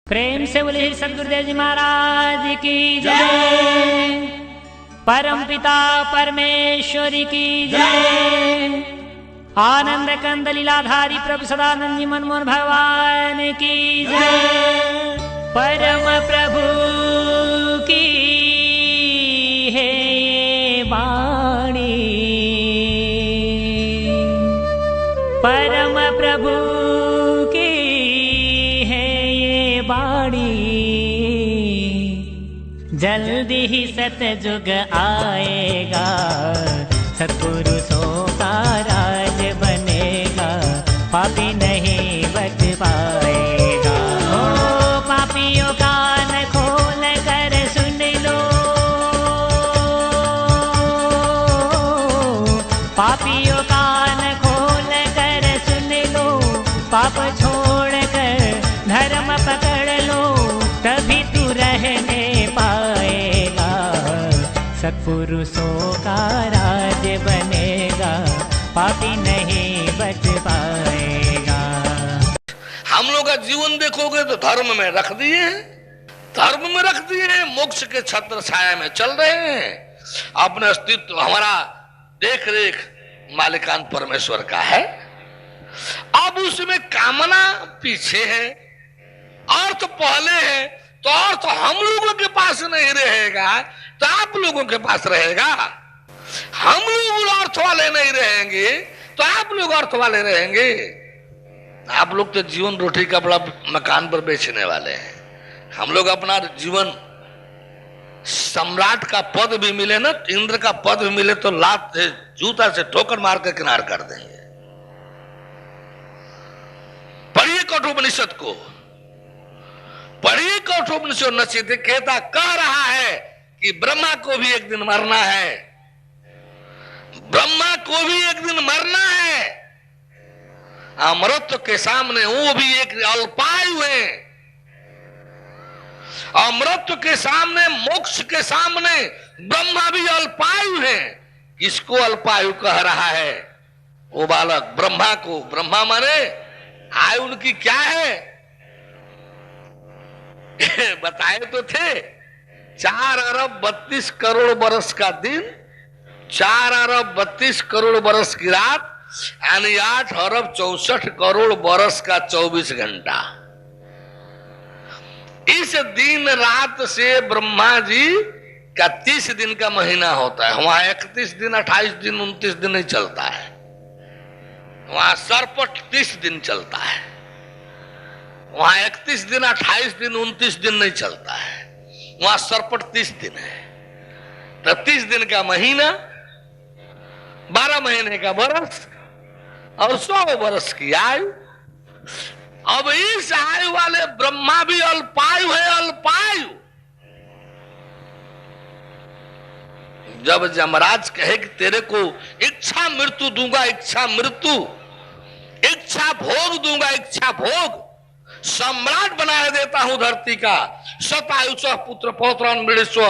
प्रेम से बोले सदगुरुदेव जी महाराज की जय। परम पिता परमेश्वरी की जय। आनंद कंद लीलाधारी प्रभु सदानंद जी मनमोहन भगवान की जय। परम प्रभु की है ये वाणी, परम प्रभु की है ये वाणी। जल्दी ही सतयुग आएगा, सत्पुरुषों का राज बनेगा, पापी नहीं बच पाएगा। ओ पापियों कान खोल कर सुन लो, पापियों कान खोल कर सुन लो, पाप छोड़ कर धर्म पकड़ लो, तभी तू रहने पाएगा, सत्पुरुषों का राज बनेगा, पापी नहीं बच पाएगा। हम लोग का जीवन देखोगे तो धर्म में रख दिए हैं, धर्म में रख दिए हैं, मोक्ष के छत्र छाया में चल रहे हैं। अपने अस्तित्व हमारा देख रेख मालिकान परमेश्वर का है। अब उसमें कामना पीछे है, अर्थ पहले है, तो अर्थ हम लोगों के पास नहीं रहेगा तो आप लोगों के पास रहेगा। हम लोग अर्थ वाले नहीं रहेंगे तो आप लोग अर्थ वाले रहेंगे। आप लोग तो जीवन रोटी कपड़ा मकान पर बेचने वाले हैं, हम लोग अपना जीवन सम्राट का पद भी मिले ना, इंद्र का पद भी मिले तो लात से जूता से ठोकर मार कर किनार कर देंगे। पढ़िए कठोपनिषद को, पढ़िए कठोपनिषद। नचित कहता कह रहा है कि ब्रह्मा को भी एक दिन मरना है, ब्रह्मा को भी एक दिन मरना है। अमृत के सामने वो भी एक अल्पायु है, अमृत के सामने मोक्ष के सामने ब्रह्मा भी अल्पायु है। किसको अल्पायु कह रहा है? वो बालक ब्रह्मा को। ब्रह्मा माने आयु उनकी क्या है बताए तो थे, 4 अरब 32 करोड़ बरस का दिन, 4 अरब 32 करोड़ बरस की रात, यानी 8 अरब 64 करोड़ बरस का 24 घंटा। इस दिन रात से ब्रह्मा जी का 30 दिन का महीना होता है। वहां 31 दिन 28 दिन 29 दिन नहीं चलता है, वहां सरपट 30 दिन चलता है। वहां 31 दिन 28 दिन 29 दिन नहीं चलता है, वहां सरपट 30 दिन है। तो 30 दिन का महीना, 12 महीने का बरस और 100 बरस की आयु। अब इस आयु वाले ब्रह्मा भी अल्पायु है, अल्पायु। जब यमराज कहे कि तेरे को इच्छा मृत्यु दूंगा, इच्छा मृत्यु, इच्छा भोग दूंगा, इच्छा भोग, सम्राट बना देता हूं धरती का, शतायुष पुत्र पौत्रान मृणस्व,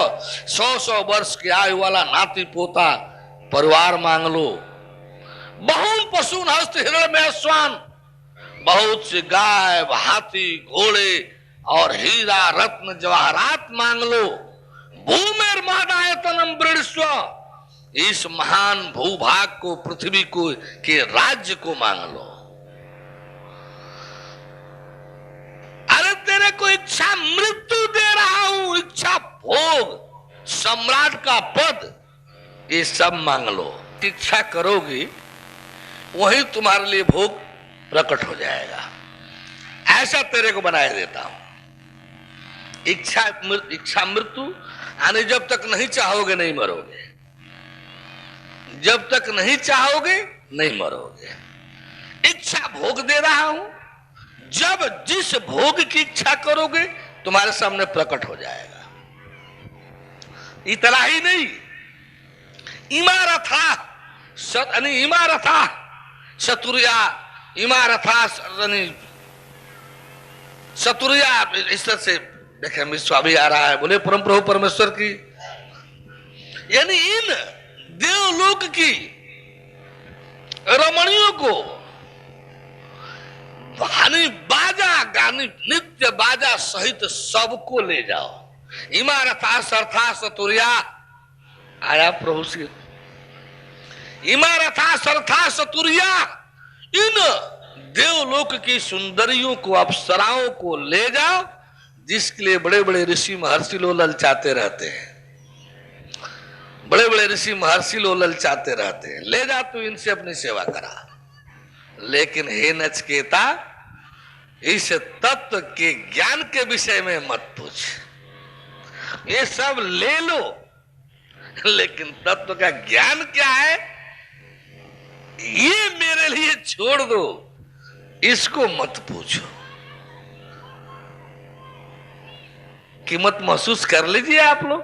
100 वर्ष की आयु वाला नाती पोता परिवार मांग लो, बहुत पशु हस्त हिरण में स्वान, बहुत से गाय हाथी घोड़े और हीरा रत्न जवाहरात मांग लो, भूमेर महदायतनम मृणस्व, इस महान भूभाग को, पृथ्वी को के राज्य को मांग लो। अरे तेरे को इच्छा मृत्यु दे रहा हूं, इच्छा भोग, सम्राट का पद, ये सब मांग लो। इच्छा करोगी वही तुम्हारे लिए भोग प्रकट हो जाएगा। ऐसा तेरे को बनाए देता हूं। इच्छा मृत्यु, यानी जब तक नहीं चाहोगे नहीं मरोगे, जब तक नहीं चाहोगे नहीं मरोगे। इच्छा भोग दे रहा हूं, जब जिस भोग की इच्छा करोगे तुम्हारे सामने प्रकट हो जाएगा। इतना ही नहीं, इमारथा इमारथा शतुरिया, इमारथा शतुरिया, इस तरह से देखे विश्वा भी आ रहा है। बोले परम प्रभु परमेश्वर की, यानी इन देवलोक की रमणियों को हानि बाजा गानी नित्य बाजा सहित सबको ले जाओ। इमारथा सरथा सतुरिया आया प्रभु श्री इमारथा सरथा सतुरिया, इन देवलोक की सुंदरियों को अप्सराओं को ले जाओ, जिसके लिए बड़े बड़े ऋषि महर्षि लोग ललचाते रहते हैं। बड़े बड़े ऋषि महर्षि लोग ललचाते रहते हैं, ले जा तू इनसे अपनी सेवा करा। लेकिन हे नचिकेता, इस तत्व के ज्ञान के विषय में मत पूछ। ये सब ले लो, लेकिन तत्व का ज्ञान क्या है ये मेरे लिए छोड़ दो, इसको मत पूछो। कीमत महसूस कर लीजिए आप लोग।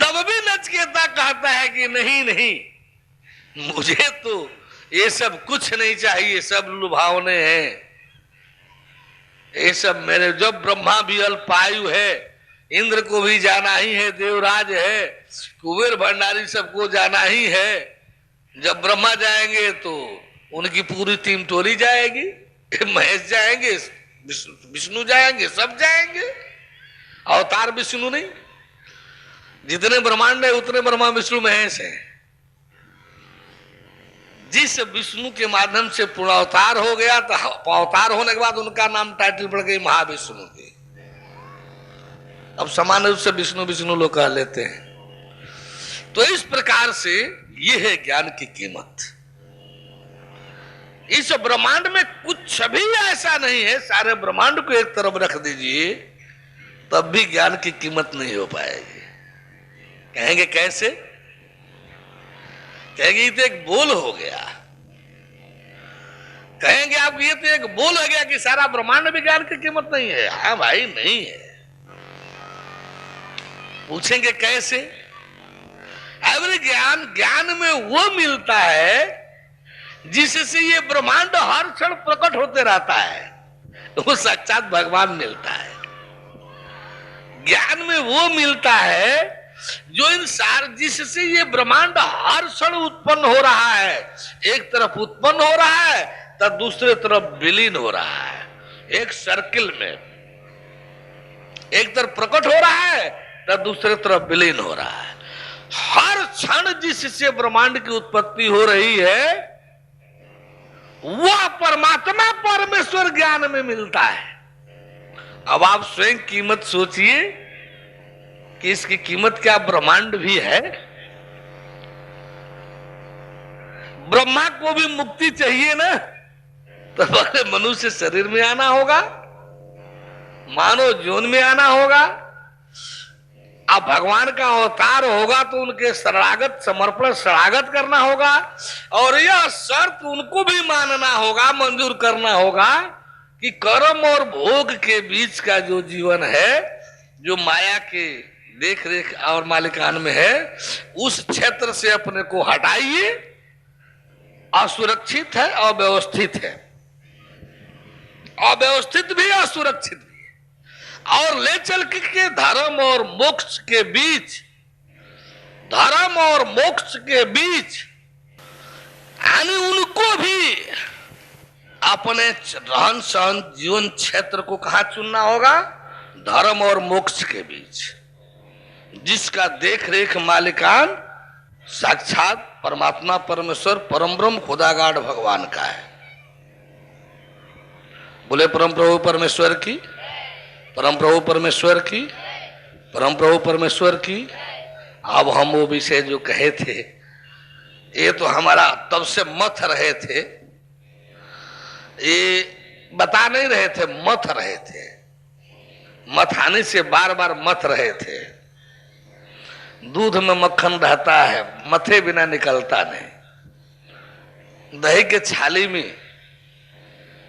तब भी नचिकेता कहता है कि नहीं नहीं, मुझे तो ये सब कुछ नहीं चाहिए, सब लुभावने हैं। ये सब मेरे, जब ब्रह्मा भी अल्पायु है, इंद्र को भी जाना ही है, देवराज है, कुबेर भंडारी सबको जाना ही है। जब ब्रह्मा जाएंगे तो उनकी पूरी टीम टोली जाएगी, महेश जाएंगे, विष्णु जाएंगे, सब जाएंगे। अवतार विष्णु नहीं, जितने ब्रह्मांड है उतने ब्रह्मा विष्णु महेश है। जिस विष्णु के माध्यम से पूर्ण अवतार हो गया, तो अवतार होने के बाद उनका नाम टाइटल पड़ गई महाविष्णु की। अब सामान्य रूप से विष्णु विष्णु लोग कह लेते हैं। तो इस प्रकार से ये है ज्ञान की कीमत। इस ब्रह्मांड में कुछ भी ऐसा नहीं है, सारे ब्रह्मांड को एक तरफ रख दीजिए, तब भी ज्ञान की कीमत नहीं हो पाएगी। कहेंगे कैसे? कहेंगे ये तो एक बोल हो गया। कहेंगे आप ये तो एक बोल हो गया कि सारा ब्रह्मांड में ज्ञान की कीमत नहीं है। हाँ भाई, नहीं है। पूछेंगे कैसे? अरे ज्ञान में वो मिलता है जिससे ये ब्रह्मांड हर क्षण प्रकट होते रहता है, वो साक्षात भगवान मिलता है। ज्ञान में वो मिलता है जो इन जिससे ये ब्रह्मांड हर क्षण उत्पन्न हो रहा है। एक तरफ उत्पन्न हो रहा है तो दूसरे तरफ विलीन हो रहा है। एक सर्किल में एक तरफ प्रकट हो रहा है तो दूसरे तरफ विलीन हो रहा है। हर क्षण जिससे ब्रह्मांड की उत्पत्ति हो रही है, वह परमात्मा परमेश्वर ज्ञान में मिलता है। अब आप स्वयं कीमत सोचिए कि इसकी कीमत क्या ब्रह्मांड भी है? ब्रह्मा को भी मुक्ति चाहिए ना, तो पहले मनुष्य शरीर में आना होगा, मानव जीवन में आना होगा। अब भगवान का अवतार होगा तो उनके शरणागत समर्पण शरणागत करना होगा, और यह शर्त उनको भी मानना होगा, मंजूर करना होगा कि कर्म और भोग के बीच का जो जीवन है, जो माया के देख रेख और मालिकान में है, उस क्षेत्र से अपने को हटाइए। असुरक्षित है, अव्यवस्थित है, अव्यवस्थित भी असुरक्षित भी, और ले चल के धर्म और मोक्ष के बीच, धर्म और मोक्ष के बीच, यानी उनको भी अपने रहन सहन जीवन क्षेत्र को कहां चुनना होगा? धर्म और मोक्ष के बीच, जिसका देख रेख मालिकान साक्षात परमात्मा परमेश्वर परम ब्रह्म खुदागाड भगवान का है। बोले परम प्रभु परमेश्वर की, परम प्रभु परमेश्वर की, परम प्रभु परमेश्वर की। अब हम वो विषय जो कहे थे, ये तो हमारा तब से मथ रहे थे, ये बता नहीं रहे थे, मथ रहे थे। मथाने से बार बार मथ रहे थे। दूध में मक्खन रहता है, मथे बिना निकलता नहीं। दही के छाली में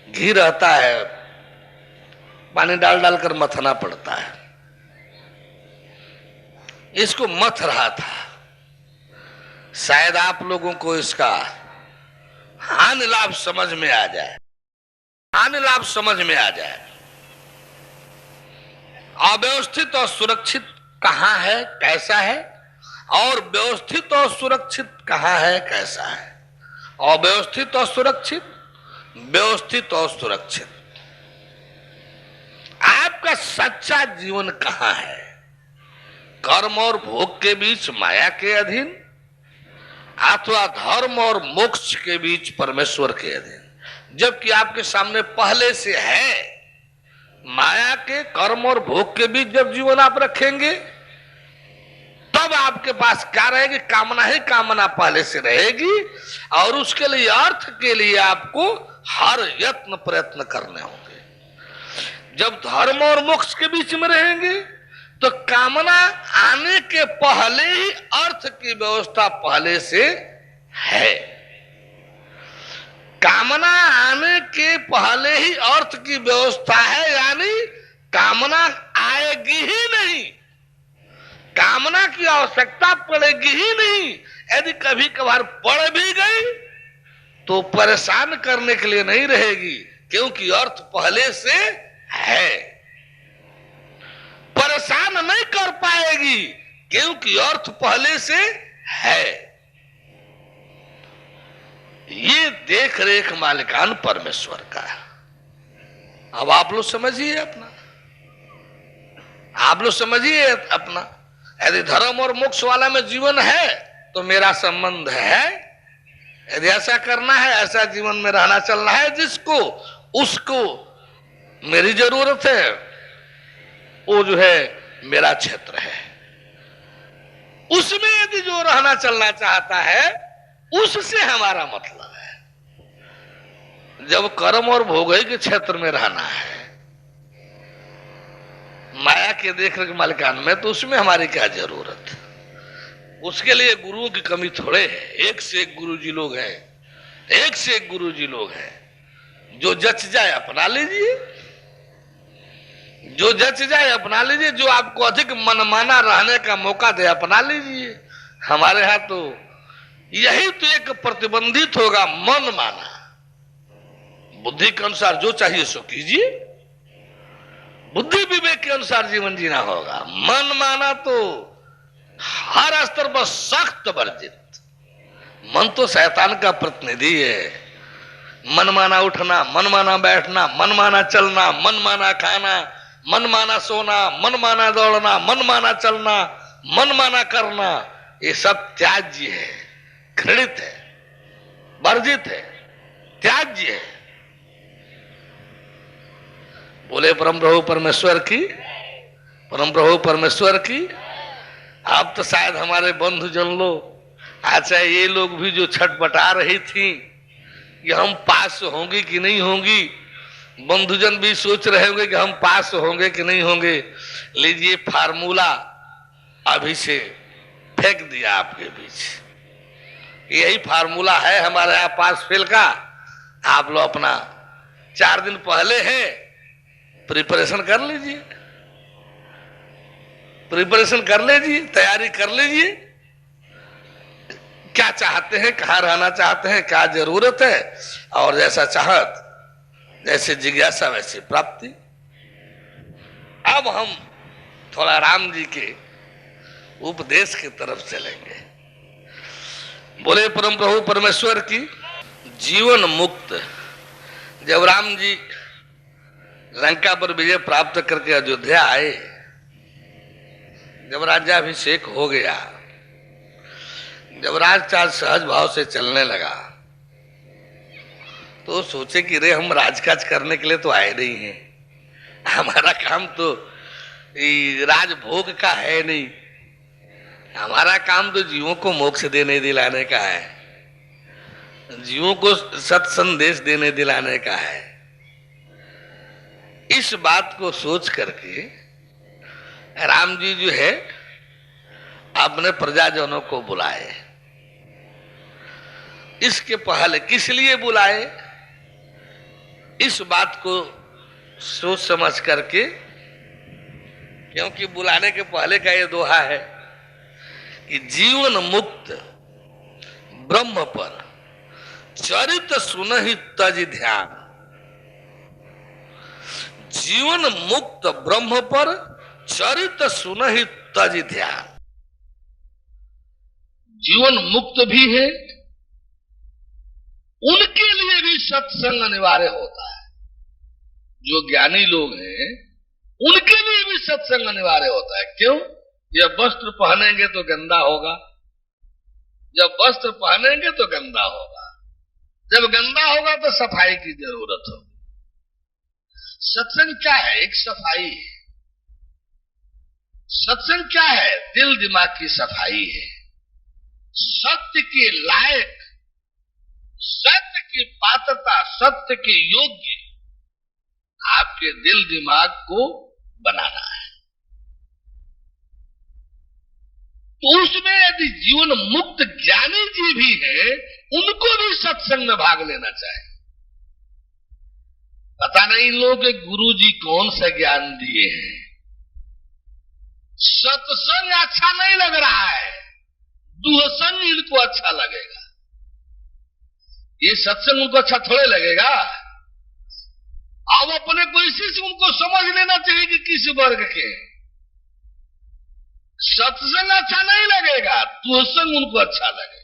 घी रहता है, पानी डाल डालकर मथना पड़ता है। इसको मथ रहा था। शायद आप लोगों को इसका हानि लाभ समझ में आ जाए, हानि लाभ समझ में आ जाए। अव्यवस्थित और सुरक्षित कहां है, कैसा है, और व्यवस्थित और सुरक्षित कहां है, कैसा है। अव्यवस्थित और सुरक्षित व्यवस्थित और सुरक्षित। आपका सच्चा जीवन कहां है? कर्म और भोग के बीच माया के अधीन, अथवा धर्म और मोक्ष के बीच परमेश्वर के अधीन? जबकि आपके सामने पहले से है। माया के, कर्म और भोग के बीच जब जीवन आप रखेंगे तब आपके पास क्या रहेगी? कामना ही कामना पहले से रहेगी, और उसके लिए, अर्थ के लिए आपको हर यत्न प्रयत्न करने होंगे। जब धर्म और मोक्ष के बीच में रहेंगे तो कामना आने के पहले ही अर्थ की व्यवस्था पहले से है। कामना आने के पहले ही अर्थ की व्यवस्था है, यानी कामना आएगी ही नहीं, कामना की आवश्यकता पड़ेगी ही नहीं। यदि कभी कभार पड़ भी गई तो परेशान करने के लिए नहीं रहेगी, क्योंकि अर्थ पहले से है। परेशान नहीं कर पाएगी क्योंकि अर्थ पहले से है। ये देख रेख मालिकान परमेश्वर का है। अब आप लोग समझिए अपना, आप लोग समझिए अपना। यदि धर्म और मोक्ष वाला में जीवन है तो मेरा संबंध है। यदि ऐसा करना है, ऐसा जीवन में रहना चलना है जिसको, उसको मेरी जरूरत है, वो जो है मेरा क्षेत्र है। उसमें यदि जो रहना चलना चाहता है उससे हमारा मतलब है। जब कर्म और भोग के क्षेत्र में रहना है, माया के देख रेख मालिकान में, तो उसमें हमारी क्या जरूरत? उसके लिए गुरुओं की कमी थोड़े है। एक से एक गुरु जी लोग हैं, एक से एक गुरु जी लोग हैं। जो जच जाए अपना लीजिए, जो जच जाए अपना लीजिए, जो आपको अधिक मनमाना रहने का मौका दे अपना लीजिए। हमारे यहां तो यही तो एक प्रतिबंधित होगा, मन माना। बुद्धि के अनुसार जो चाहिए सो कीजिए, बुद्धि विवेक के अनुसार जीवन जीना होगा। मन माना तो हर स्तर पर सख्त वर्जित। मन तो शैतान का प्रतिनिधि है। मनमाना उठना, मनमाना बैठना, मनमाना चलना, मनमाना खाना, मनमाना सोना, मनमाना दौड़ना, मनमाना चलना, मनमाना करना, ये सब त्याज्य है, घृणित है, वर्जित है, त्याज्य है। बोले परम प्रभु परमेश्वर की, परम प्रभु परमेश्वर की। आप तो शायद हमारे बंधुजन लोग, अच्छा ये लोग भी जो छटपटा रही थी कि हम पास होंगे कि नहीं होंगी, बंधुजन भी सोच रहे होंगे कि हम पास होंगे कि नहीं होंगे। लीजिए फार्मूला अभी से फेंक दिया आपके बीच। यही फार्मूला है हमारे यहाँ पास फेल का। आप लोग अपना 4 दिन पहले है, प्रिपरेशन कर लीजिए, प्रिपरेशन कर लीजिए, तैयारी कर लीजिए। क्या चाहते हैं, कहाँ रहना चाहते हैं, क्या जरूरत है, और जैसा चाहत, जैसे जिज्ञासा वैसे प्राप्ति। अब हम थोड़ा राम जी के उपदेश की तरफ चलेंगे। बोले परम प्रभु परमेश्वर की। जीवन मुक्त। जब राम जी लंका पर विजय प्राप्त करके अयोध्या आए, जब राज्याभिषेक हो गया, जब राजकाज सहज भाव से चलने लगा, तो सोचे कि रे हम राजकाज करने के लिए तो आए नहीं हैं, हमारा काम तो राजभोग का है नहीं, हमारा काम तो जीवों को मोक्ष देने दिलाने का है, जीवों को सत संदेश देने दिलाने का है। इस बात को सोच करके राम जी जो है अपने प्रजाजनों को बुलाए। इसके पहले किस लिए बुलाए, इस बात को सोच समझ करके, क्योंकि बुलाने के पहले का ये दोहा है कि जीवन मुक्त ब्रह्म पर चरित सुनहि तज ध्यान। जीवन मुक्त ब्रह्म पर चरित सुनहि तज ध्यान। जीवन मुक्त भी है उनके लिए भी सत्संग अनिवार्य होता है। जो ज्ञानी लोग हैं उनके लिए भी सत्संग अनिवार्य होता है। क्यों? जब वस्त्र पहनेंगे तो गंदा होगा, जब वस्त्र पहनेंगे तो गंदा होगा, जब गंदा होगा तो सफाई की जरूरत होगी। सत्संग क्या है? एक सफाई है। सत्संग क्या है? दिल दिमाग की सफाई है। सत्य के लायक, सत्य की पात्रता, सत्य के योग्य आपके दिल दिमाग को बनाना है। तो उसमें यदि जीवन मुक्त ज्ञानी जी भी है, उनको भी सत्संग में भाग लेना चाहिए। पता नहीं लोग गुरु जी कौन सा ज्ञान दिए हैं, सत्संग अच्छा नहीं लग रहा है, दुहसंग इनको अच्छा लगेगा। ये सत्संग उनको अच्छा थोड़े लगेगा। अब अपने को इसी से उनको समझ लेना चाहिए कि किस वर्ग के। सत्संग अच्छा नहीं लगेगा, दुहसंग उनको अच्छा लगेगा।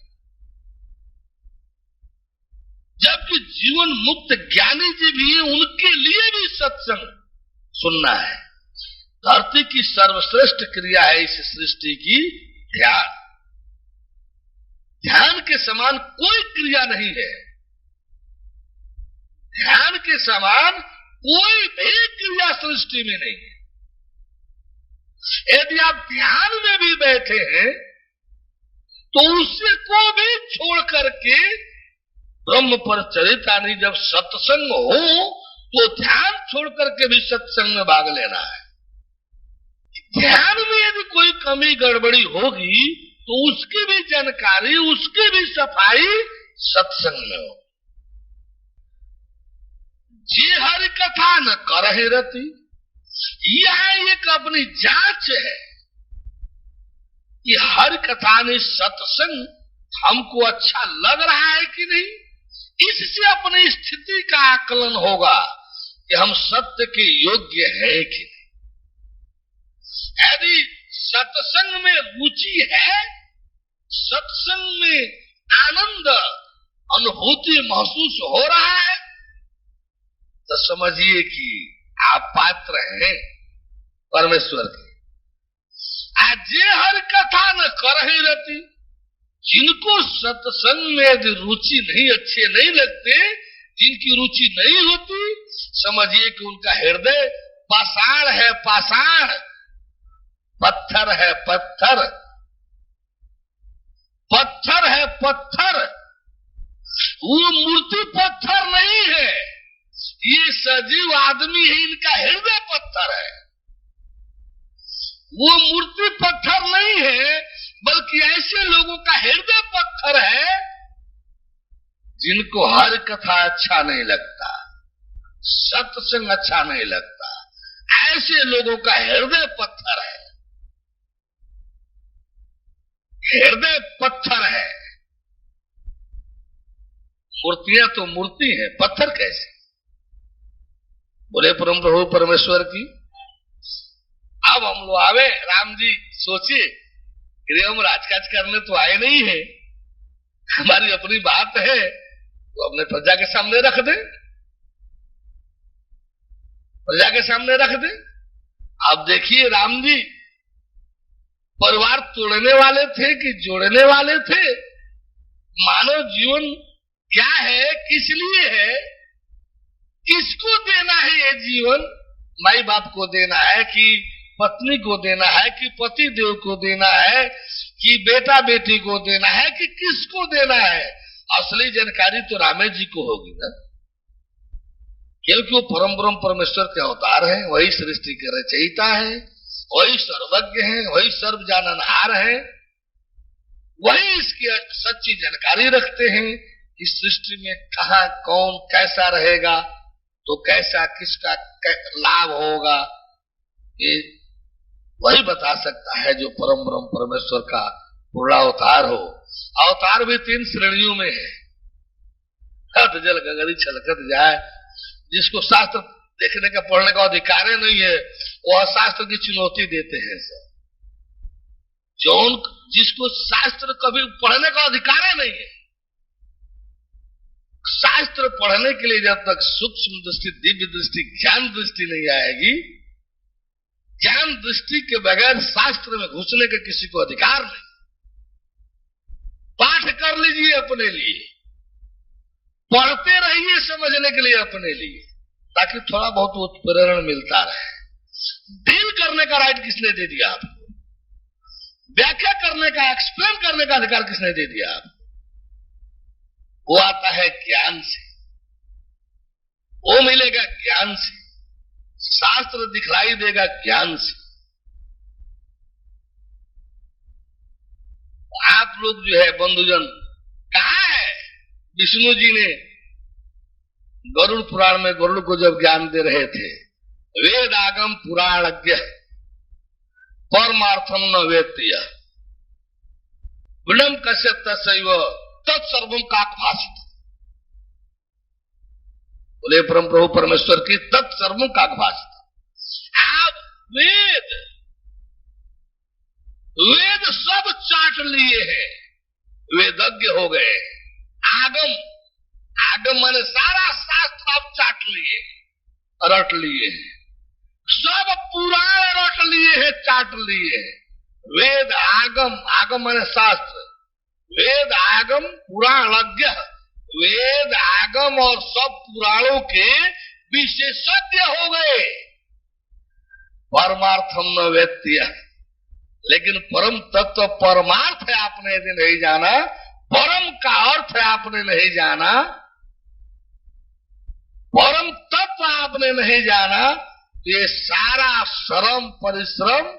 जबकि जीवन मुक्त ज्ञानी जी भी है, उनके लिए भी सत्संग सुनना है। धरती की सर्वश्रेष्ठ क्रिया है इस सृष्टि की ध्यान। ध्यान के समान कोई क्रिया नहीं है। ध्यान के समान कोई भी क्रिया सृष्टि में नहीं है। यदि आप ध्यान में भी बैठे हैं तो उससे को भी छोड़ करके ब्रह्म पर चरितानी जब सत्संग हो तो ध्यान छोड़ करके भी सत्संग में भाग लेना है। ध्यान में यदि कोई कमी गड़बड़ी होगी तो उसकी भी जानकारी, उसकी भी सफाई सत्संग में हो। जे हरि कथा न करहि रति, यह एक अपनी जांच है कि हरि कथा ने सत्संग हमको अच्छा लग रहा है कि नहीं। इससे अपनी स्थिति का आकलन होगा कि हम सत्य के योग्य है कि नहीं। यदि सत्संग में रुचि है, सत्संग में आनंद अनुभूति महसूस हो रहा है, तो समझिए कि आप पात्र हैं परमेश्वर के। आज जे हर कथा न करहि रति, जिनको सत्संग में यदि रुचि नहीं, अच्छे नहीं लगते, जिनकी रुचि नहीं होती, समझिए कि उनका हृदय पाषाण है, पाषाण, पत्थर है, पत्थर, पत्थर है, पत्थर। वो मूर्ति पत्थर नहीं है, ये सजीव आदमी है, इनका हृदय पत्थर है। वो मूर्ति पत्थर नहीं है, बल्कि ऐसे लोगों का हृदय पत्थर है जिनको हर कथा अच्छा नहीं लगता, सत्संग अच्छा नहीं लगता। ऐसे लोगों का हृदय पत्थर है, हृदय पत्थर है। मूर्तियां तो मूर्ति है, पत्थर कैसे? बोले परम प्रभु परमेश्वर की। अब हम लोग आवे, राम जी सोचे कि हम राजकाज करने तो आए नहीं है, हमारी अपनी बात है तो अपने प्रजा के सामने रख दे, प्रजा के सामने रख दे। अब देखिए राम जी परिवार तोड़ने वाले थे कि जोड़ने वाले थे। मानव जीवन क्या है, किस लिए है, किसको देना है ये जीवन? माई बाप को देना है कि पत्नी को देना है कि पति देव को देना है कि बेटा बेटी को देना है कि किसको देना है? असली जानकारी तो रामे जी को होगी ना, क्योंकि वो परम ब्रह्म परमेश्वर के अवतार है, वही सृष्टि के रचयिता है, वही सर्वज्ञ है, वही सर्व जाननहार है, वही इसकी सच्ची जानकारी रखते हैं। इस सृष्टि में कहाँ कौन कैसा रहेगा, तो कैसा किसका लाभ होगा, ये वही बता सकता है जो परम ब्रह्म परमेश्वर का पूर्णावतार हो। अवतार भी 3 श्रेणियों में है। हद जल गगरी छलकत जाए, जिसको शास्त्र देखने का पढ़ने का अधिकार नहीं है, वह शास्त्र की चुनौती देते हैं सब। जो जिसको शास्त्र कभी पढ़ने का अधिकार नहीं है, शास्त्र पढ़ने के लिए जब तक सूक्ष्म दृष्टि, दिव्य दृष्टि, ज्ञान दृष्टि नहीं आएगी, ज्ञान दृष्टि के बगैर शास्त्र में घुसने का किसी को अधिकार नहीं। पाठ कर लीजिए अपने लिए, पढ़ते रहिए समझने के लिए अपने लिए, ताकि थोड़ा बहुत उत्प्रेरण मिलता रहे। डील करने का राइट किसने दे दिया आपको? व्याख्या करने का, एक्सप्लेन करने का अधिकार किसने दे दिया आपको? वो आता है ज्ञान से, वो मिलेगा ज्ञान से, शास्त्र दिखलाई देगा ज्ञान से। आप लोग जो है बंधुजन, कहा है विष्णु जी ने गरुड़ पुराण में गरुड़ को जब ज्ञान दे रहे थे, वेद आगम पुराणज्ञ परमार्थम न वेत्य विलम कस्य तस्व तत्सर्वम काकभाषित। बोले परम प्रभु परमेश्वर की तत्सर्वम काकभाषित। आप वेद सब चाट लिए हैं, वेदज्ञ हो गए। आगम, आगम माने सारा शास्त्र आप चाट लिए, रट लिए हैं, सब पुराण रट लिए हैं, चाट लिए हैं। वेद आगम, आगम माने शास्त्र, वेद आगम पुराणज्ञ, वेद आगम और सब पुराणों के विशेषज्ञ हो गए। परमार्थम न वेत्य, लेकिन परम तत्व परमार्थ है आपने यदि नहीं जाना, परम का अर्थ है आपने नहीं जाना, परम तत्व आपने नहीं जाना, ये सारा श्रम परिश्रम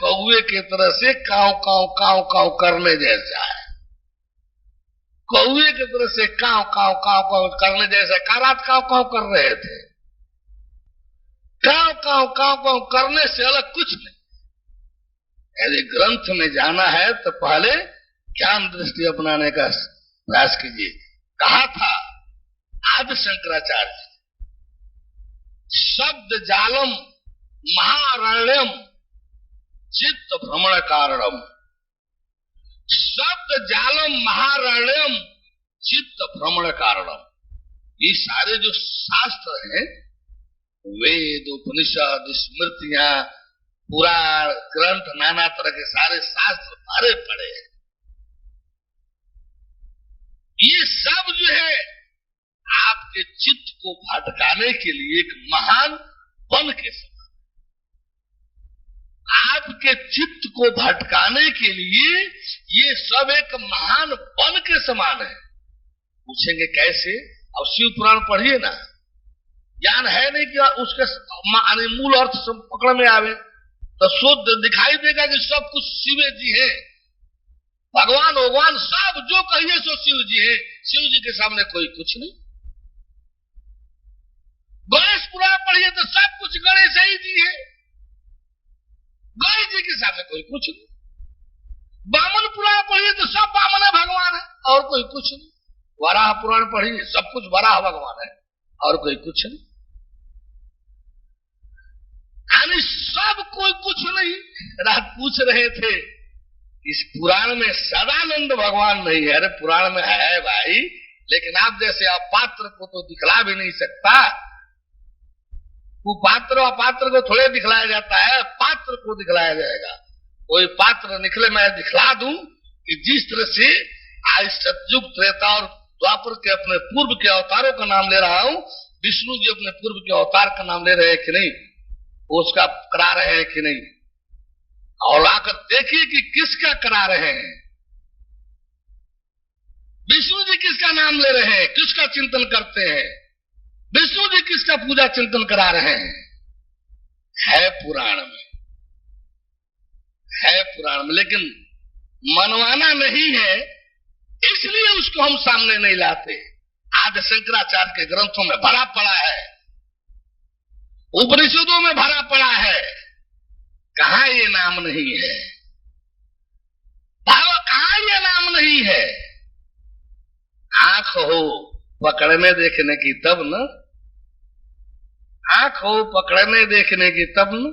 कौवे की तरह से काव काव काव काव करने जैसा है। कौवे की तरह से काव काव काव काव करने जैसा। कारात काव काव कर रहे थे, काव काव काव काव करने से अलग कुछ नहीं। यदि ग्रंथ में जाना है तो पहले ज्ञान दृष्टि अपनाने का प्रयास कीजिए। कहा था आदि शंकराचार्य, शब्द जालम महारण्यम चित्त भ्रमण कारणम। शब्द जालम महारण्यम चित्त भ्रमण कारणम। ये सारे जो शास्त्र हैं, वेद, उपनिषद, स्मृतियां, पुराण, ग्रंथ, नाना तरह के सारे शास्त्र भरे पड़े हैं। ये सब जो है आपके चित्त को भटकाने के लिए एक महान वन के समान, आपके चित्त को भटकाने के लिए ये सब एक महान वन के समान है। पूछेंगे कैसे? अब शिव पुराण पढ़िए ना, ज्ञान है नहीं कि उसके मूल अर्थ सब पकड़ में आवे, तो शुद्ध दिखाई देगा कि सब कुछ शिव जी है, भगवान भगवान सब जो कहिए सो शिव जी है। शिव जी के सामने कोई कुछ नहीं। गणेश पुराण पढ़िए तो सब कुछ गणेश ही जी है, गणेश जी के सामने कोई कुछ नहीं। वामन पुराण पढ़िए तो सब वामन भगवान है और कोई कुछ नहीं। वराह पुराण पढ़िए, सब कुछ वराह भगवान है और कोई कुछ नहीं। यानी सब कोई कुछ नहीं। रात पूछ रहे थे इस पुराण में सदानंद भगवान नहीं है। अरे पुराण में है भाई, लेकिन आप जैसे अपात्र को तो दिखला भी नहीं सकता। वो पात्र अपात्र को थोड़े दिखलाया जाता है, पात्र को दिखलाया जाएगा। कोई पात्र निकले, मैं दिखला दूं कि जिस तरह से आज सतयुग त्रेता और द्वापर के अपने पूर्व के अवतारों का नाम ले रहा हूं, विष्णु जी अपने पूर्व के अवतार का नाम ले रहे हैं कि नहीं, उसका करा रहे हैं कि नहीं, और आकर देखिए कि किसका करा रहे हैं। विष्णु जी किसका नाम ले रहे हैं, किसका चिंतन करते हैं, विष्णु जी किसका पूजा चिंतन करा रहे हैं। है पुराण में, है पुराण में, लेकिन मनवाना नहीं है, इसलिए उसको हम सामने नहीं लाते। आदि शंकराचार्य के ग्रंथों में भरा पड़ा है, उपनिषदों में भरा पड़ा है, कहां ये नाम नहीं है। भाव कहां ये नाम नहीं है। आंख हो पकड़ने देखने की तब न, आंख हो पकड़ने देखने की तब न।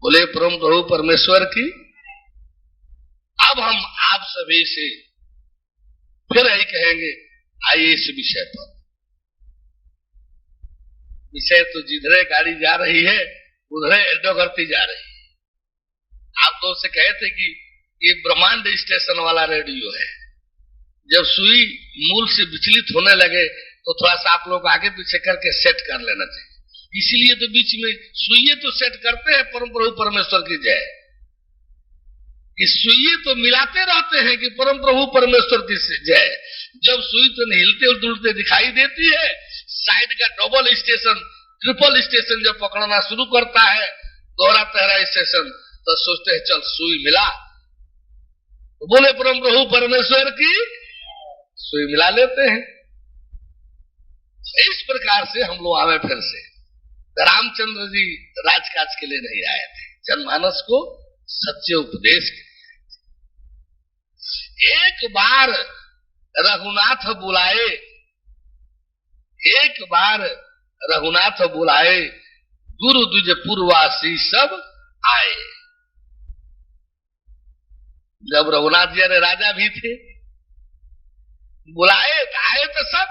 बोले परम प्रभु परमेश्वर की। अब हम आप सभी से फिर यही कहेंगे आइए इस विषय पर। विषय तो जिधरे गाड़ी जा रही है उधरे एडो करती जा रही है। आप तो उससे कहे थे कि ये ब्रह्मांड स्टेशन वाला रेडियो है। जब सुई मूल से विचलित होने लगे तो थोड़ा सा आप लोग आगे पीछे करके सेट कर लेना चाहिए। इसीलिए तो बीच में सुइये तो सेट करते हैं परम प्रभु परमेश्वर की जय। इस सुइये तो मिलाते रहते हैं कि परम प्रभु परमेश्वर की जय। जब सुई तो हिलते डुलते दिखाई देती है, साइड का डबल स्टेशन ट्रिपल स्टेशन जब पकड़ना शुरू करता है, दोहरा तेहरा स्टेशन, तो सोचते हैं चल सुई मिला, तो बोले परम प्रभु परमेश्वर की सुई मिला लेते हैं। इस प्रकार से हम लोग आवे फिर से। रामचंद्र जी राजकाज के लिए नहीं आए थे, जनमानस को सच्चे उपदेश के लिए। एक बार रघुनाथ बुलाए, एक बार रघुनाथ बुलाए, गुरु द्विज पूर्वासी सब आए। जब रघुनाथ जी राजा भी थे, बुलाए आए तो सब,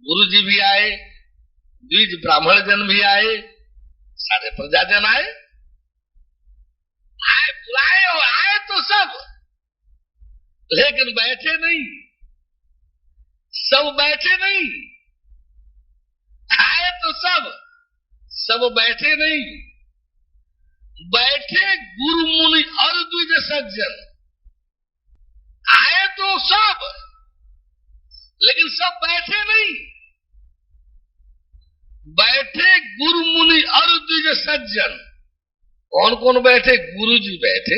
गुरु जी भी आए, द्विज ब्राह्मण जन भी आए, सारे प्रजाजन आए। आए बुलाए और आए तो सब, लेकिन बैठे नहीं, सब बैठे नहीं। आए तो सब, सब बैठे नहीं। बैठे गुरु मुनि और द्विज सज्जन। आए तो सब, लेकिन सब बैठे नहीं। बैठे गुरु मुनि और द्विज सज्जन। कौन कौन बैठे? गुरु जी बैठे,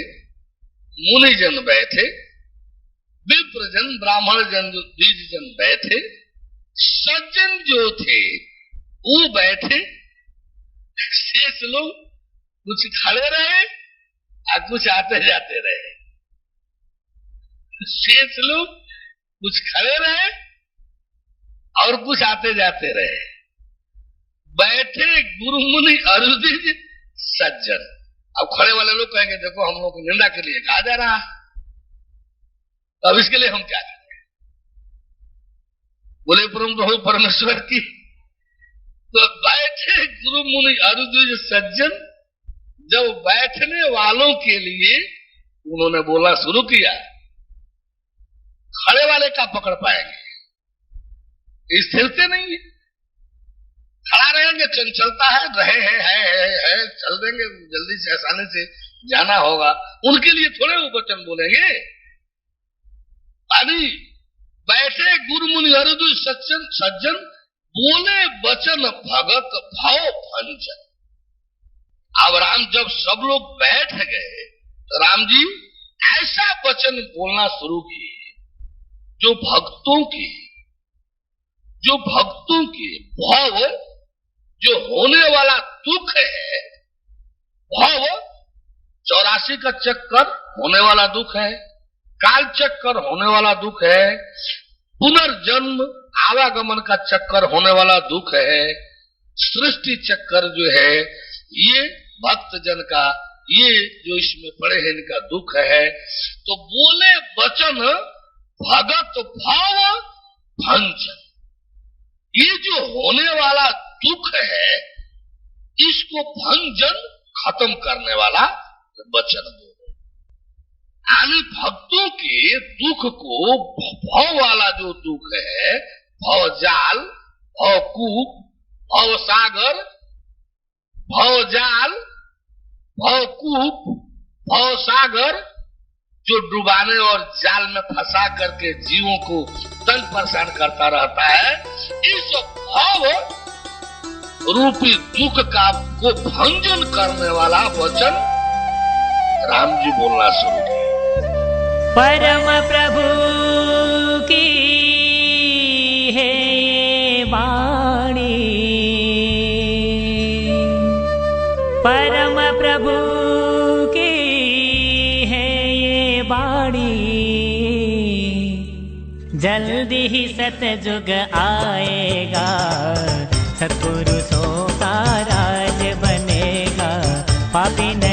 मुनि जन बैठे, विप्रजन ब्राह्मण जन द्विज जन बैठे, सज्जन जो थे वो बैठे, शेष लोग कुछ खड़े रहे और कुछ आते जाते रहे। शेष लोग कुछ खड़े रहे और कुछ आते जाते रहे। बैठे गुरु मुनि और द्विज सज्जन। अब खड़े वाले लोग कहेंगे देखो हम लोग को निंदा के लिए कहा जा रहा है, तो अब इसके लिए हम क्या करें? बोले परम प्रभु परमेश्वर की। तो बैठे गुरु मुनि और द्विज सज्जन, जब बैठने वालों के लिए उन्होंने बोलना शुरू किया, खड़े वाले का पकड़ पाएंगे? स्थिरते नहीं है, खड़ा रहेंगे, चंचलता है, रहे है, चल देंगे, जल्दी से आसानी से जाना होगा, उनके लिए थोड़े वो वचन बोलेंगे। अभी बैठे गुरु मुनि और द्विज सज्जन, बोले वचन भगत भाव भंजन। अब राम जब सब लोग बैठ गए तो राम जी ऐसा वचन बोलना शुरू किए जो भक्तों के भाव, जो होने वाला दुख है, भाव 84 का चक्कर होने वाला दुख है, काल चक्कर होने वाला दुख है, पुनर्जन्म आवागमन का चक्कर होने वाला दुख है, सृष्टि चक्कर जो है ये भक्त जन का, ये जो इसमें पड़े हैं इनका दुख है। तो बोले वचन भगत भाव भंजन। ये जो होने वाला दुख है इसको भंजन खत्म करने वाला वचन बोले। यानी भक्तों के दुख को, भाव वाला जो दुख है, भाव जाल, भाव कूप, भाव सागर, भाव जाल, भाव कूप, भाव सागर, जो डुबाने और जाल में फंसा करके जीवों को तंग परेशान करता रहता है, इस भाव रूपी दुख का को भंजन करने वाला वचन राम जी बोलना शुरू किया। परम प्रभु की है वाणी, परम प्रभु की है ये वाणी, जल्दी ही सतयुग आएगा, सत्पुरुषों का राज बनेगा, पापी नहीं